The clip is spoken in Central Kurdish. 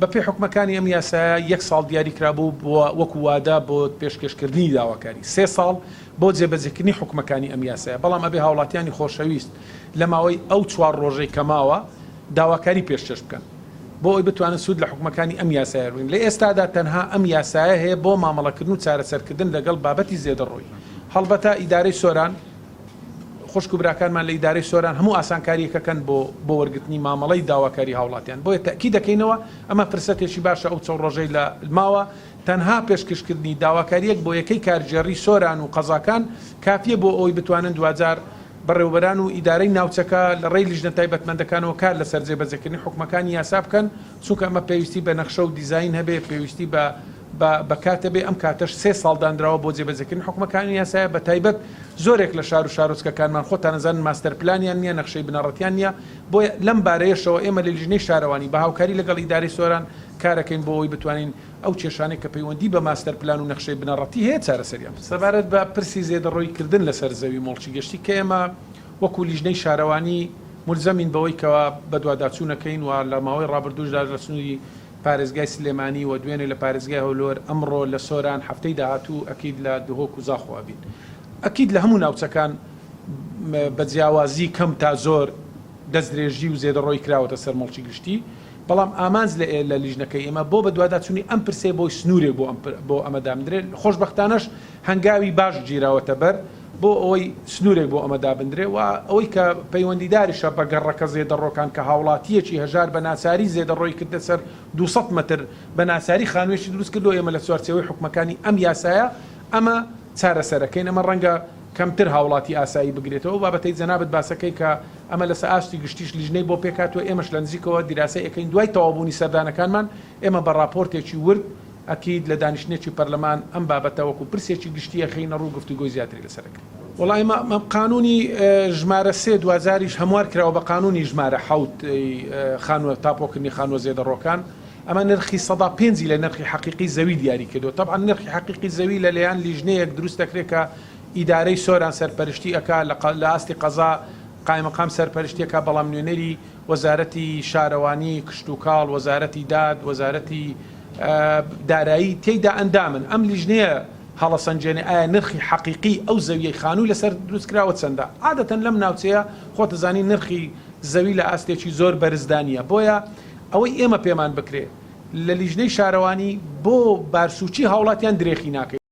بەپێ حکومەکانی ئەم یاسایە 1 ساڵ دیاری کرابوو وەکو وادا بۆ پێشکەشکردنی داواکاری 3 ساڵ بۆ جێبەجێکردنی حکومەکانی ئەم یاسایە بەڵام ئەبێ هاوڵاتیانی خۆشەویست لە ماوەی ئەو 4 ڕۆژەی کەماوە داواکاری پێشکەش بکەن بۆ ئەوی بتوانن سوود لە حکومەکانی ئەم یاسایە بڕین لە ئێستادا تەنها ئەم یاسایە هەیە بۆ مامەڵەکردن و چارەسەرکردن لەگەڵ بابەتی زێدەڕۆی هەڵبەتە ئیدارەی سۆران خوشک و براکانمان لە ئیدارەی سۆران هەموو ئاسانکاریەکەکەن بۆ وەرگرتنی مامەڵەی داواکاری هاوڵاتیان بۆیە تەکی دەکەینەوە ئەمە فرسەتێکی باشە ئەو 4 ڕۆژەی لە ماوە تەنها پێشکەشکردنی داواکاریەک بۆ یەکەی کارژێڕی سۆران و قەزاکان کافیە بۆ ئەوی بتوانن دوجار بەڕێوەبەران و ئیدارەی ناوچەکە لە ڕێی لیژنە تایبەتمەندەکانەوە کار لەسەر جێبەجێکردنی حکومەکانی یاسا بکەن چونکە ئەمە پێویستی بە نەخشە و دیزاین هەبێ پێویستی بە کاتە بێ ئەم کاتەش 3 ساڵ دانراوە بۆ جێبەجێکردنی حکومەکانی یاسایە بە تایبەت زۆرێک لە شار و شارۆچکەکانمان خۆتان نەزانن ماستەر پلانیان نییە نەخشەی بنەڕەتیان نییە بۆ لەم بارەیەشەوە ئێمە لە لیژنەی شارەوانی بە هاوکاری لەگەڵ ئیدارەی سۆران کارەکەین بۆ ئەوی بتوانین ئەو کێشانەی کە پەیوەندی بە ماستەر پلان و نەخشەی بنەڕەتی هەیە چارەسەریان سەبارەت بە پرسی زێدەڕۆیکردن لەسەر زەوی مۆڵچی گەشتی کە ئێمە وەکو لیژنەی شارەوانی ملزەمین بەوەی کەوا بەدواداچوونەکەین و لە ماوەی ڕابردووشدا لە سنووری پارێزگای سلێمانی و دوێنێ لە پارێزگای هەولۆر ئەمڕۆ لە سۆران هەفتەی داهاتوو ئەکید لە دهۆک و زاخوا بین ئەکید لە هەموو ناوچەکان بە جیاوازی کەم تا زۆر دەستدرێژی و زێدەڕۆی کراوەتە سەر مۆڵچی گشتی بەڵام ئامانج لە لیژنەکەی ئێمە بۆ بەدواداچوونی ئەم پرسێ بۆی سنوورێک بۆ ئەمەدامدرێت خۆشبەختانەش هەنگاوی باش گیراوەتە بەر بۆ ئەوەی سنوورێک بۆ ئەمە دابدرێ و ئەوەی کە پەیوەندیداریشە بە گەڕەکە زێدەڕۆکان کە هاوڵاتیەکی هەژار بە ناچاری زێدەڕۆی کردە سەر 200 متر بە ناچاری خانوێشی دروست کردو ئێمە لە چوارچێوەی حکومەکانی ئەم یاسایە ئەمە چارەسەرەکەین ئەمە ڕەنگە کەمتر هاوڵاتی ئاسایی بگرێتەوە بابەتەی جەنابەت باسەکەی کە ئەمە لە ئاستی گشتیش لیژنەی بۆ پێکاتوە ئێمەش لە نزیکەوە دیراسی ئەەکەین دوای تەوابوونی سەردانەکانمان ئێمە بە راپۆرتێکی ورد ئەکید لە دانیشتێکی پەرلەمان ئەم بابەتە وەکو پرسێکی گشتیە خەینە ڕوو گفتوگۆی زیاتری لەسەرەکە وڵای قانونی ژمارە 3 دوازاریش هەموار کراوە بە قانونی ژمارە 7 خانوە تاپۆکردنی خانوە زێدەڕۆکان ئەمە نرخی 105 لە نرخی حقیقی زەوی دیاری کردو طبعا نرخی حقیقی زەوی لە لەیان لیژنەیەک دروست دەکرێت کە ئیدارەی سۆران سەرپەرشتی ئەکا لە ئاستی قەزا قایمەقام سەرپەرشتیەکە بەڵام نوێنەری وەزارەتی شارەوانی کشت و کاڵ وەزارەتی داد وەزارەتی دارایی تێیدا ئەندامن ئەم لیژنەیە هەڵەسەنجێنێ ئایا نرخی حقیقی ئەو زەویەی خانووی لەسەر دروستکراوە چەندە عادەتەن لەم ناوچەیە خۆتەزانی نرخی زەوی لە ئاستێکی زۆر بەرزدانیە بۆیە ئەوەی ئێمە پێمان بکرێ لە لیژنەی شارەوانی بۆ بارسوچی هاوڵاتیان درێخی ناکەین